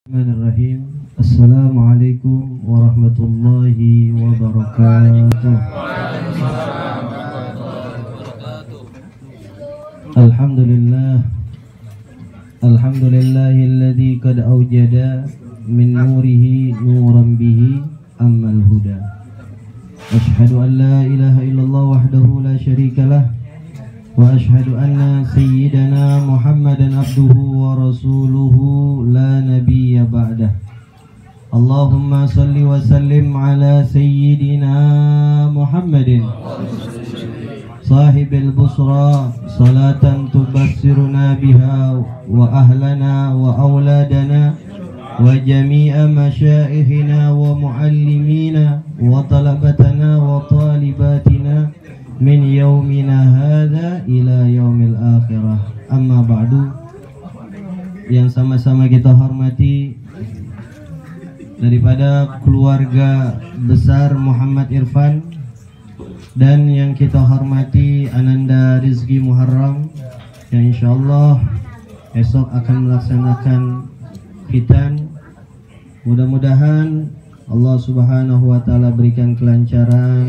Bismillahirrahmanirrahim. Assalamualaikum warahmatullahi wabarakatuh. Alhamdulillah. Alhamdulillahilladzi qad awjada min nurihi nuran bihi ammal huda. Asyhadu an la ilaha illallah wahdahu la syarikalah wa asyhadu anna sayyidana Muhammadan abduhu wa rasuluhu la nabiyya ba'dah. Allahumma salli wa sallim ala sayyidina Muhammadin sahibil busra salatan tubassiruna biha wa ahlana wa auladana wa jami'a masyaikhina wa muallimina wa talabatana wa talibatina min yaumina hadza ila yaumil akhirah. Amma ba'du. Yang sama-sama kita hormati daripada keluarga besar Muhammad Irfan dan yang kita hormati Ananda Rizki Muharram yang insyaallah esok akan melaksanakan khitan. Mudah-mudahan Allah Subhanahu wa taala berikan kelancaran,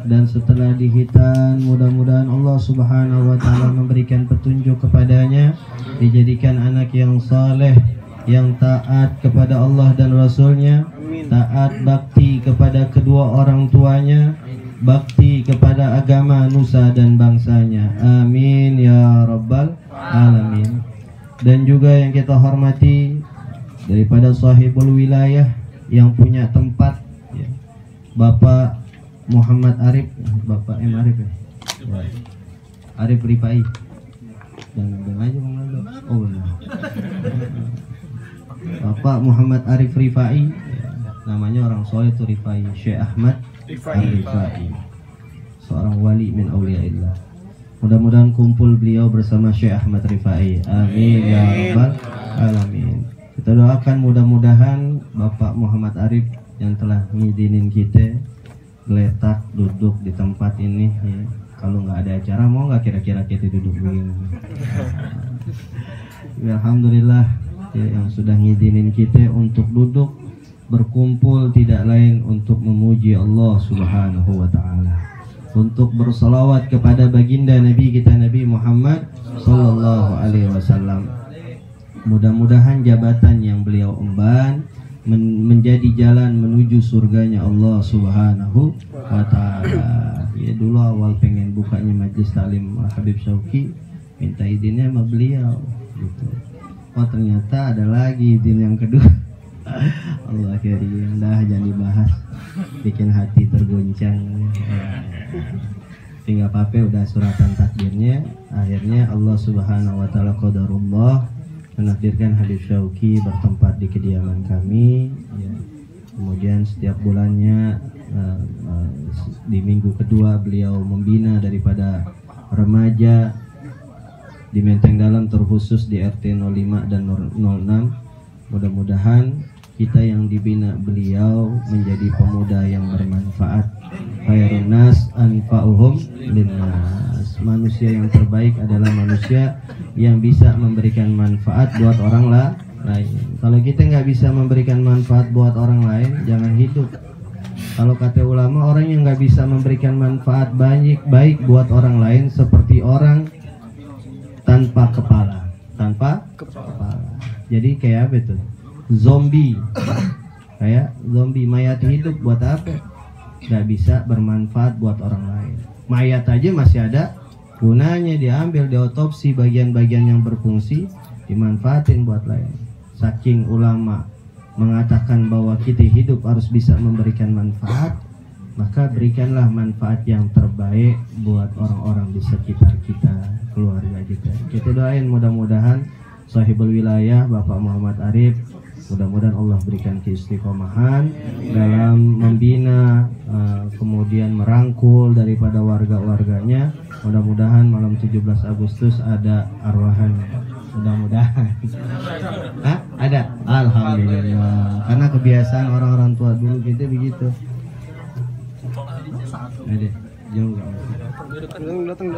dan setelah dihitan mudah-mudahan Allah Subhanahu wa taala memberikan petunjuk kepadanya, dijadikan anak yang saleh, yang taat kepada Allah dan Rasulnya, taat bakti kepada kedua orang tuanya, bakti kepada agama nusa dan bangsanya. Amin ya rabbal alamin. Dan juga yang kita hormati daripada sahibul wilayah yang punya tempat ya, Bapak Muhammad Arif, Bapak M. Arif ya? Arif Rifai. Jangan aja mengalami. Oh benar. Bapak Muhammad Arif Rifai, namanya orang soleh itu Rifai, Syekh Ahmad Rifai, seorang wali min auliyaillah. Mudah-mudahan kumpul beliau bersama Syekh Ahmad Rifai. Amin ya rabbal alamin. Kita doakan mudah-mudahan Bapak Muhammad Arif yang telah ngizinin kita geletak duduk di tempat ini ya. Kalau nggak ada acara mau nggak kira-kira kita duduk begini ya, alhamdulillah ya, yang sudah ngizinin kita untuk duduk berkumpul tidak lain untuk memuji Allah Subhanahu wa taala, untuk bersalawat kepada baginda Nabi kita Nabi Muhammad sallallahu alaihi wasallam. Mudah-mudahan jabatan yang beliau emban menjadi jalan menuju surganya Allah Subhanahu wa taala. Ya dulu awal pengen bukanya majelis taklim Habib Syauqi, minta izinnya sama beliau gitu. Oh ternyata ada lagi izin yang kedua. Allah karim, dah jangan dibahas, bikin hati tergoncang. Tinggal apa udah suratan takdirnya. Akhirnya Allah Subhanahu wa taala qadarullah menakdirkan Habib Syauqi bertempat di kediaman kami ya. Kemudian setiap bulannya di minggu kedua beliau membina daripada remaja di Menteng Dalam, terkhusus di RT 05 dan 06. Mudah-mudahan kita yang dibina beliau menjadi pemuda yang bermanfaat. Khairun nas anfa'uhum linnas. Manusia yang terbaik adalah manusia yang bisa memberikan manfaat buat orang lain. Kalau kita nggak bisa memberikan manfaat buat orang lain, jangan hidup. Kalau kata ulama, orang yang nggak bisa memberikan manfaat baik buat orang lain seperti orang tanpa kepala. Jadi kayak apa itu? Zombie. Kayak zombie, mayat hidup buat apa? Nggak bisa bermanfaat buat orang lain. Mayat aja masih ada gunanya, diambil, diotopsi, bagian-bagian yang berfungsi dimanfaatin buat lain. Saking ulama mengatakan bahwa kita hidup harus bisa memberikan manfaat, maka berikanlah manfaat yang terbaik buat orang-orang di sekitar kita, keluarga kita. Kita doain mudah-mudahan sahibul wilayah Bapak Muhammad Arif, mudah-mudahan Allah berikan keistiqomahan dalam membina, kemudian merangkul daripada warga-warganya. Mudah-mudahan malam 17 Agustus ada arwahan. Mudah-mudahan. Hah? Ada? Alhamdulillah. Karena kebiasaan orang-orang tua dulu kita begitu. Ada. Jauh gak? Datang.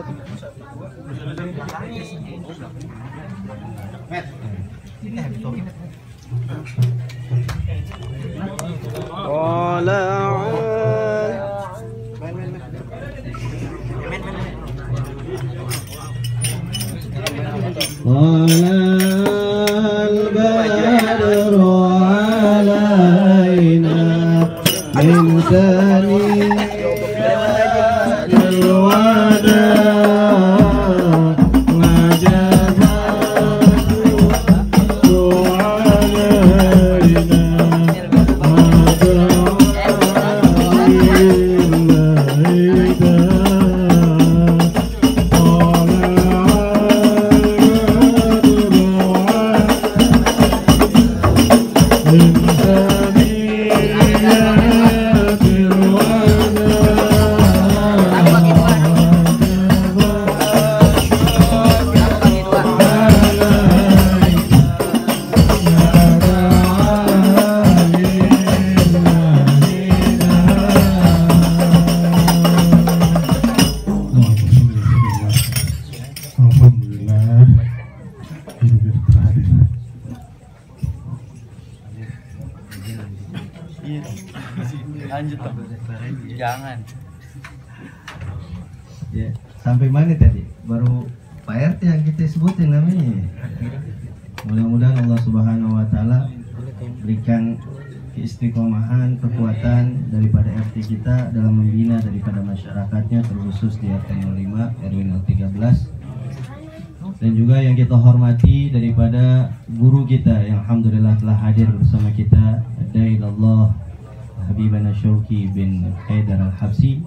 Lanjut dong. Jangan. Ya, sampai mana tadi? Baru Pak RT yang kita sebutin namanya. Mudah-mudahan Allah Subhanahu wa taala berikan keistiqomahan, kekuatan daripada RT kita dalam membina daripada masyarakatnya, terkhusus di RT 05 RW 013. Dan juga yang kita hormati daripada guru kita yang alhamdulillah telah hadir bersama kita, Dailallah Habibana Syauqi bin Haidar Al-Habsi.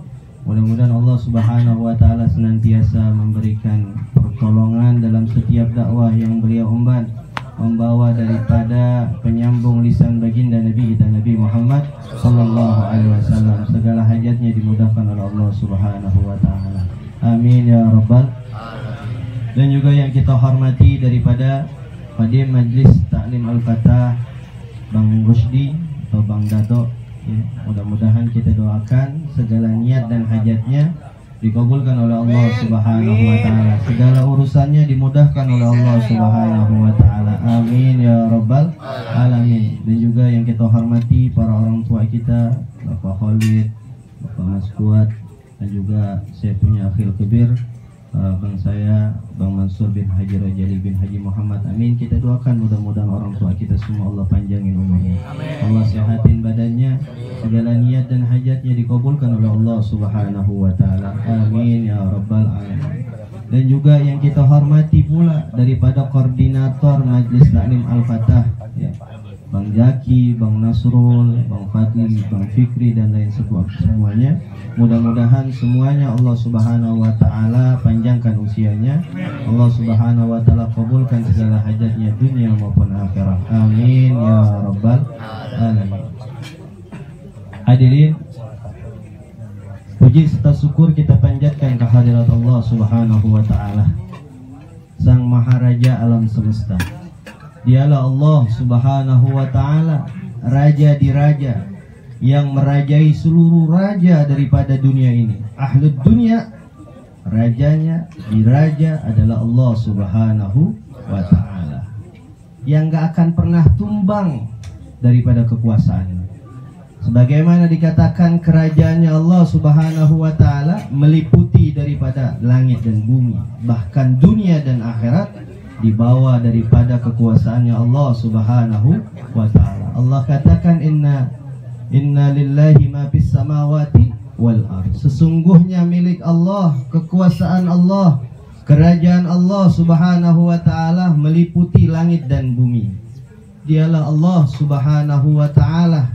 Mudah-mudahan Allah Subhanahu wa taala senantiasa memberikan pertolongan dalam setiap dakwah yang beliau emban, membawa daripada penyambung lisan baginda Nabi kita Nabi Muhammad sallallahu alaihi wasallam. Segala hajatnya dimudahkan oleh Allah Subhanahu wa taala. Amin ya rabbal. Dan juga yang kita hormati daripada Khadim Majlis Ta'lim Al-Fatah Bang Rusdi atau Bang Dato, ya, mudah-mudahan kita doakan segala niat dan hajatnya dikabulkan oleh Allah Subhanahu wa taala. Segala urusannya dimudahkan oleh Allah Subhanahu wa taala. Amin ya rabbal alamin. Dan juga yang kita hormati para orang tua kita, Bapak Khalid, Bapak Mas Kuat, dan juga saya punya akhil kebir, Bang saya, Bang Mansur bin Haji Rajali bin Haji Muhammad. Amin. Kita doakan mudah-mudahan orang tua kita semua Allah panjangin umurnya, Allah sehatin badannya, segala niat dan hajatnya dikabulkan oleh Allah Subhanahu wa taala. Amin ya rabbal alamin. Dan juga yang kita hormati pula daripada koordinator Majlis Ta'lim Al-Fatah, ya, Bang Jaki, Bang Nasrul, Bang Fadli, Bang Fikri, dan lain semuanya. Mudah-mudahan semuanya Allah Subhanahu wa taala panjangkan usianya, Allah Subhanahu wa taala kabulkan segala hajatnya dunia maupun akhirat. Amin ya rabbal alamin. Hadirin, puji serta syukur kita panjatkan kehadirat Allah Subhanahu wa taala, Sang Maharaja alam semesta. Dialah Allah Subhanahu wa taala, raja di raja, yang merajai seluruh raja daripada dunia ini. Ahlud dunia, rajanya di raja adalah Allah Subhanahu wa taala, yang gak akan pernah tumbang daripada kekuasaannya. Sebagaimana dikatakan kerajaannya Allah Subhanahu wa taala meliputi daripada langit dan bumi, bahkan dunia dan akhirat dibawa daripada kekuasaannya Allah Subhanahu wa taala. Allah katakan Inna lillahi ma fis samawati wal ard. Sesungguhnya milik Allah, kekuasaan Allah, kerajaan Allah Subhanahu wa taala meliputi langit dan bumi. Dialah Allah Subhanahu wa taala,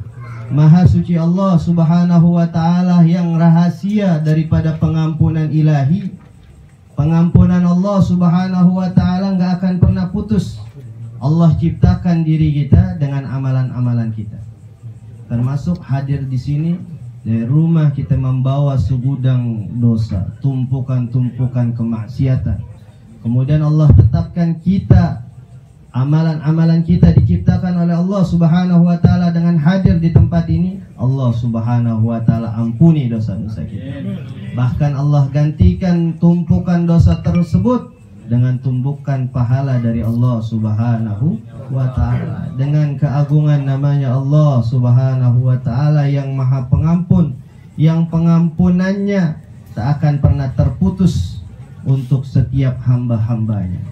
Maha suci Allah Subhanahu wa taala, yang rahasia daripada pengampunan ilahi. Pengampunan Allah Subhanahu wa taala nggak akan pernah putus. Allah ciptakan diri kita dengan amalan-amalan kita. Termasuk hadir di sini dari rumah kita membawa segudang dosa, tumpukan-tumpukan kemaksiatan. Kemudian Allah tetapkan kita, amalan-amalan kita diciptakan oleh Allah Subhanahu wa taala dengan hadir di tempat ini. Allah Subhanahu wa taala ampuni dosa-dosa kita. Bahkan Allah gantikan tumpukan dosa tersebut dengan tumbukan pahala dari Allah Subhanahu wa ta'ala, dengan keagungan namanya Allah Subhanahu wa ta'ala yang maha pengampun, yang pengampunannya tak akan pernah terputus untuk setiap hamba-hambanya.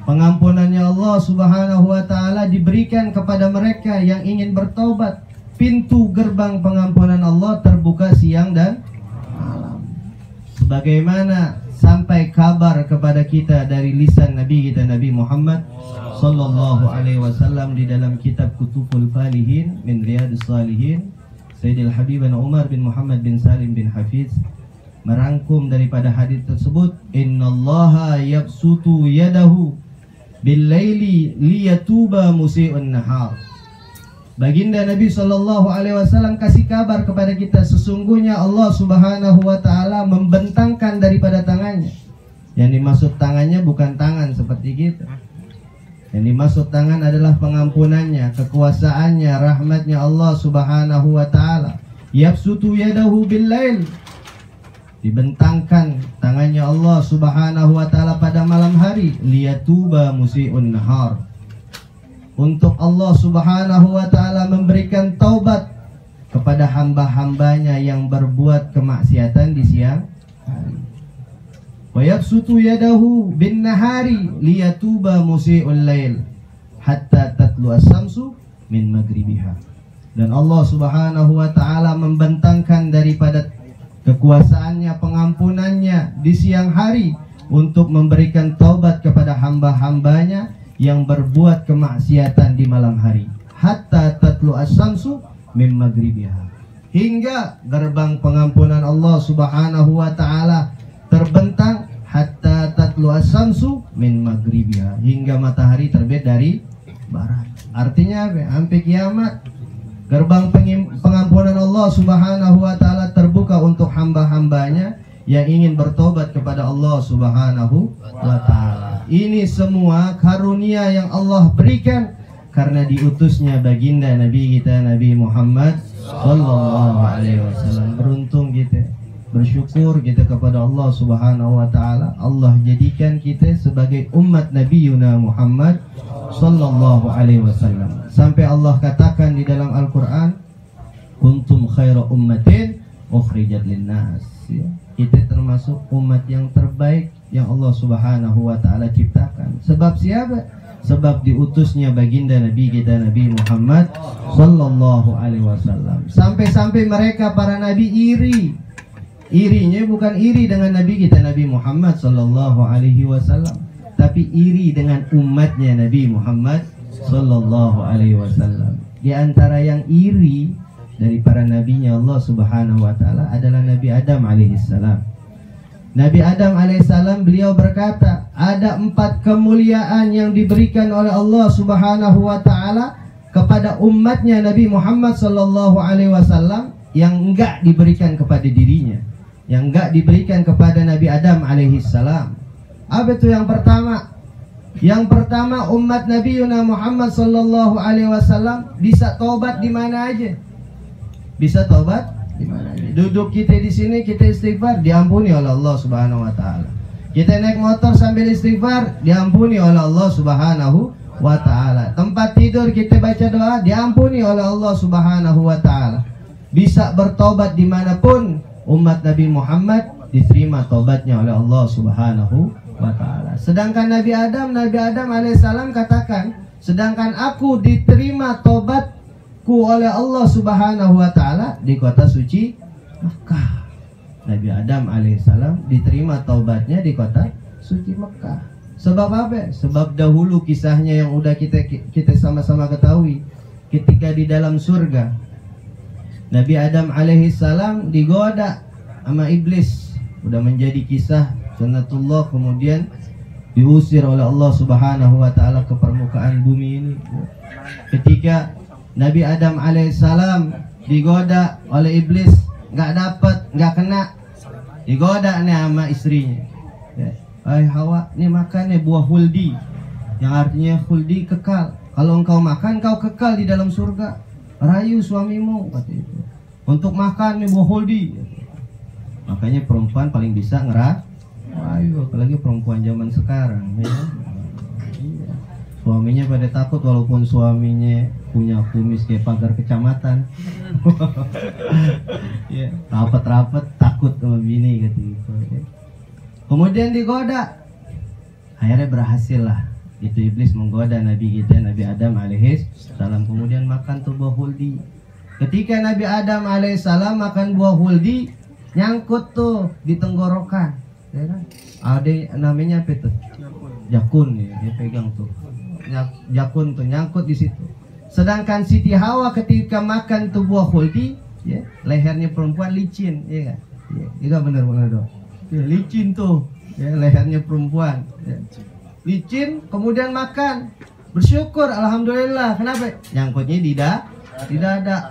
Pengampunannya Allah Subhanahu wa ta'ala diberikan kepada mereka yang ingin bertaubat. Pintu gerbang pengampunan Allah terbuka siang dan malam. Sebagaimana sampai kabar kepada kita dari lisan Nabi kita Nabi Muhammad sallallahu alaihi wasallam di dalam kitab Kutubul Falihin min Riyadhis Shalihin, Sayyidil Habibana Umar bin Muhammad bin Salim bin Hafiz merangkum daripada hadis tersebut, innallaha yabsutu yadahu bil laili liyatuba musii'un nahar. Baginda Nabi Shallallahu Alaihi Wasallam kasih kabar kepada kita, sesungguhnya Allah Subhanahu Wa Taala membentangkan daripada tangannya. Yang dimaksud tangannya bukan tangan seperti kita. Yang dimaksud tangan adalah pengampunannya, kekuasaannya, rahmatnya Allah Subhanahu Wa Taala. Yabsutu yadahu bil lail, dibentangkan tangannya Allah Subhanahu Wa Taala pada malam hari, liyatuba musii'un nahar, untuk Allah Subhanahu wa ta'ala memberikan taubat kepada hamba-hambanya yang berbuat kemaksiatan di siang hari. Wa yabsutu yadahu bin nahari liyatuba musii'ul lail hatta tatlu as-samsu min maghribiha. Dan Allah Subhanahu wa ta'ala membentangkan daripada kekuasaannya, pengampunannya di siang hari untuk memberikan taubat kepada hamba-hambanya yang berbuat kemaksiatan di malam hari, hatta tatlu as-samsu min maghribiha, hingga gerbang pengampunan Allah Subhanahu wa ta'ala terbentang, hatta tatlu as-samsu min maghribiha, hingga matahari terbit dari barat. Artinya apa? Sampai kiamat gerbang pengampunan Allah Subhanahu wa ta'ala terbuka untuk hamba-hambanya yang ingin bertobat kepada Allah Subhanahu wa ta'ala. Ini semua karunia yang Allah berikan karena diutusnya baginda Nabi kita Nabi Muhammad sallallahu alaihi wasallam. Beruntung kita, bersyukur kita kepada Allah Subhanahu wa taala. Allah jadikan kita sebagai umat Nabi Yuna Muhammad sallallahu alaihi wasallam. Sampai Allah katakan di dalam Al-Qur'an, kuntum khaira ummatin ukhrijat linnas. Ya. Kita termasuk umat yang terbaik yang Allah Subhanahu wa ta'ala ciptakan. Sebab siapa? Sebab diutusnya baginda Nabi kita Nabi Muhammad sallallahu alaihi wasallam. Sampai-sampai mereka para nabi iri. Irinya bukan iri dengan Nabi kita Nabi Muhammad sallallahu alaihi wasallam, tapi iri dengan umatnya Nabi Muhammad sallallahu alaihi wasallam. Di antara yang iri dari para nabinya Allah Subhanahu wa ta'ala adalah Nabi Adam alaihissalam. Nabi Adam alaihissalam beliau berkata, ada 4 kemuliaan yang diberikan oleh Allah Subhanahu wa ta'ala kepada umatnya Nabi Muhammad sallallahu alaihi wasallam yang enggak diberikan kepada dirinya, yang enggak diberikan kepada Nabi Adam alaihissalam. Apa itu yang pertama? Yang pertama, umat Nabi Muhammad sallallahu alaihi wasallam bisa tobat di mana aja. Bisa tobat di mana aja. Duduk kita di sini, kita istighfar, diampuni oleh Allah Subhanahu wa taala. Kita naik motor sambil istighfar, diampuni oleh Allah Subhanahu wa taala. Tempat tidur kita baca doa, diampuni oleh Allah Subhanahu wa taala. Bisa bertobat dimanapun, umat Nabi Muhammad diterima tobatnya oleh Allah Subhanahu wa ta'ala. Sedangkan Nabi Adam alaihissalam katakan, sedangkan aku diterima tobatku oleh Allah Subhanahu wa ta'ala di kota suci Mekah. Nabi Adam alaihissalam diterima taubatnya di kota suci Mekah. Sebab apa? Sebab dahulu kisahnya yang udah kita sama-sama ketahui, ketika di dalam surga Nabi Adam alaihissalam digoda sama iblis. Udah menjadi kisah sunnatullah, kemudian diusir oleh Allah Subhanahu wa ta'ala ke permukaan bumi ini. Ketika Nabi Adam alaihissalam digoda oleh iblis, nggak dapat, nggak kena, digoda nih sama istrinya. Hai Hawa, nih makan nih buah khuldi, yang artinya khuldi kekal. Kalau engkau makan, kau kekal di dalam surga. Rayu suamimu, kata itu, untuk makan nih buah khuldi. Makanya perempuan paling bisa Ayo, apalagi perempuan zaman sekarang ya. Iya. Suaminya pada takut walaupun suaminya punya kumis kayak pagar kecamatan. Ya, rapat-rapat takut sama bini gitu. Kemudian digoda. Akhirnya berhasil lah. Itu iblis menggoda Nabi kita, Nabi Adam alaihis salam. Kemudian makan tuh buah huldi. Ketika Nabi Adam alaihis salam makan buah huldi, nyangkut tuh di tenggorokan. Ya kan? Ada namanya apa itu? Jakun ya, dia pegang tuh. Jakun tuh nyangkut di situ. Sedangkan Siti Hawa ketika makan tuh buah huldi, ya, lehernya perempuan licin, ya kan? Ya, itu benar-benar dong. Ya, licin tuh, ya, lehernya perempuan. Ya. Licin, kemudian makan, bersyukur, alhamdulillah. Kenapa? Nyangkutnya di dada.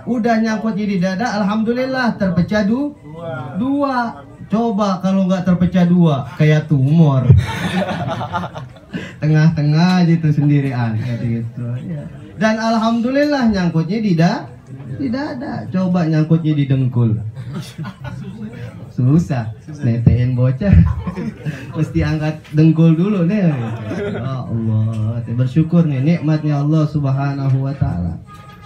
Udah nyangkutnya di dada, alhamdulillah terpecah dua. Coba kalau nggak terpecah dua, kayak tumor. Tengah-tengah gitu sendirian, gitu. Ya. Dan alhamdulillah nyangkutnya di dada. Coba nyangkutnya di dengkul. Susah, netein bocah. Mesti angkat dengkul dulu nih. Ya Allah, bersyukur nih nikmatnya Allah Subhanahu wa taala.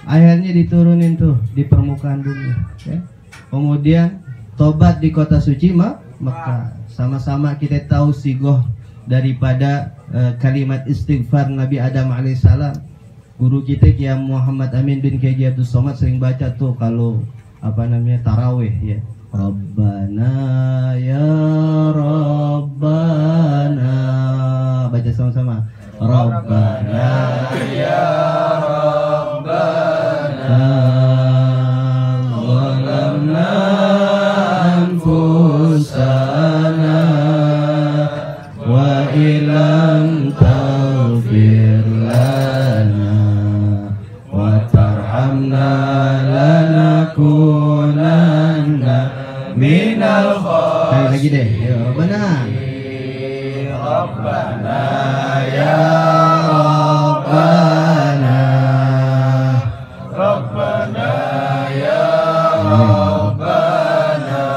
Akhirnya diturunin tuh di permukaan dunia, ya. Kemudian tobat di kota suci Mekah. Sama-sama kita tahu sigoh daripada kalimat istighfar Nabi Adam alaihissalam. Guru kita Kiai Muhammad Amin bin Kiai Abdul Somad sering baca tuh kalau tarawih ya. Rabbana ya Rabbana, baca sama-sama. Rabbana ya Rabbana, zalamna anfusana wa ilam taghfir lana wa tarhamna lanakunanna minal khasirin. Lagi deh, ya Rabbana. Rabbana ya Rabbana. Rabbana ya Rabbana.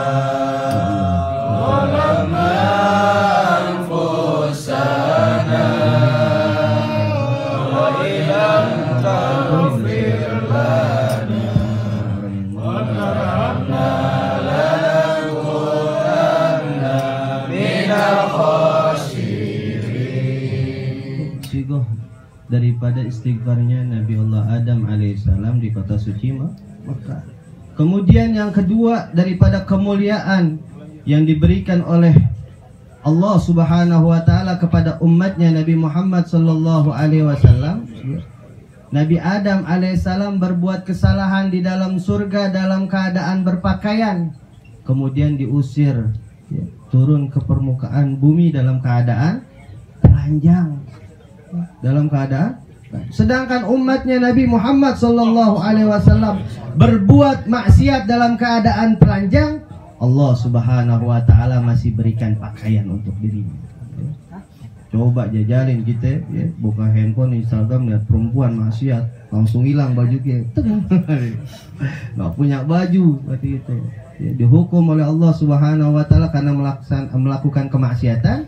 Zalamna anfusana wa ilam taghfir lana wa tarhamna lanakunanna minal khasirin. Sigoh daripada istighfarnya Nabi Allah Adam alaihissalam di kota suci Mekah. Kemudian yang kedua daripada kemuliaan yang diberikan oleh Allah Subhanahu wa taala kepada umatnya Nabi Muhammad sallallahu alaihi wasallam, Nabi Adam alaihissalam berbuat kesalahan di dalam surga dalam keadaan berpakaian, kemudian diusir, ya, turun ke permukaan bumi dalam keadaan telanjang, dalam keadaan. Sedangkan umatnya Nabi Muhammad sallallahu alaihi wasallam berbuat maksiat dalam keadaan telanjang, Allah Subhanahu wa taala masih berikan pakaian untuk dirinya. Coba jajalin kita, ya, buka handphone, Instagram, lihat perempuan maksiat, langsung hilang baju kita. Nggak punya baju, berarti itu. Ya, dihukum oleh Allah Subhanahu wa taala karena melakukan kemaksiatan,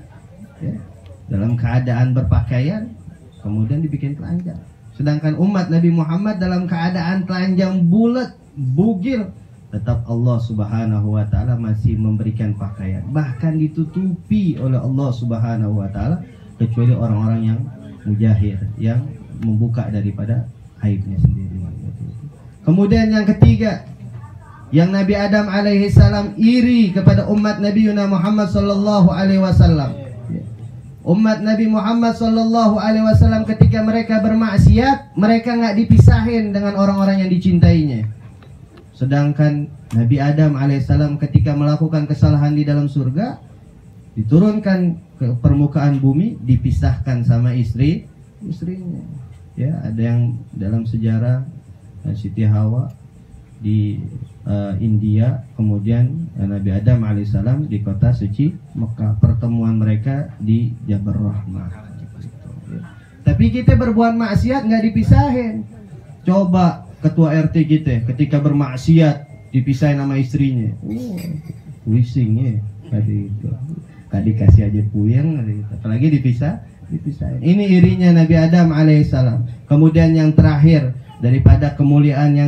ya, dalam keadaan berpakaian, kemudian dibikin telanjang. Sedangkan umat Nabi Muhammad dalam keadaan telanjang bulat, bugil, tetap Allah Subhanahu wa taala masih memberikan pakaian, bahkan ditutupi oleh Allah Subhanahu wa taala, kecuali orang-orang yang mujahir, yang membuka daripada aibnya sendiri. Kemudian yang ketiga, yang Nabi Adam alaihi salam iri kepada umat Nabi Muhammad sallallahu alaihi wasallam. Umat Nabi Muhammad sallallahu alaihi wasallam ketika mereka bermaksiat, mereka nggak dipisahin dengan orang-orang yang dicintainya. Sedangkan Nabi Adam alaihissalam ketika melakukan kesalahan di dalam surga, diturunkan ke permukaan bumi, dipisahkan sama istrinya. Ya, ada yang dalam sejarah Siti Hawa di India, kemudian Nabi Adam alaihissalam di kota suci Mekah. Pertemuan mereka di Jabal Rahmah. Ya. Tapi kita berbuat maksiat nggak dipisahin. Coba ketua RT kita ketika bermaksiat dipisahin sama istrinya. Wising ya tadi itu. suka dikasih aja puyeng, apalagi dipisahin. Ini irinya Nabi Adam alaihissalam. Kemudian yang terakhir daripada kemuliaan yang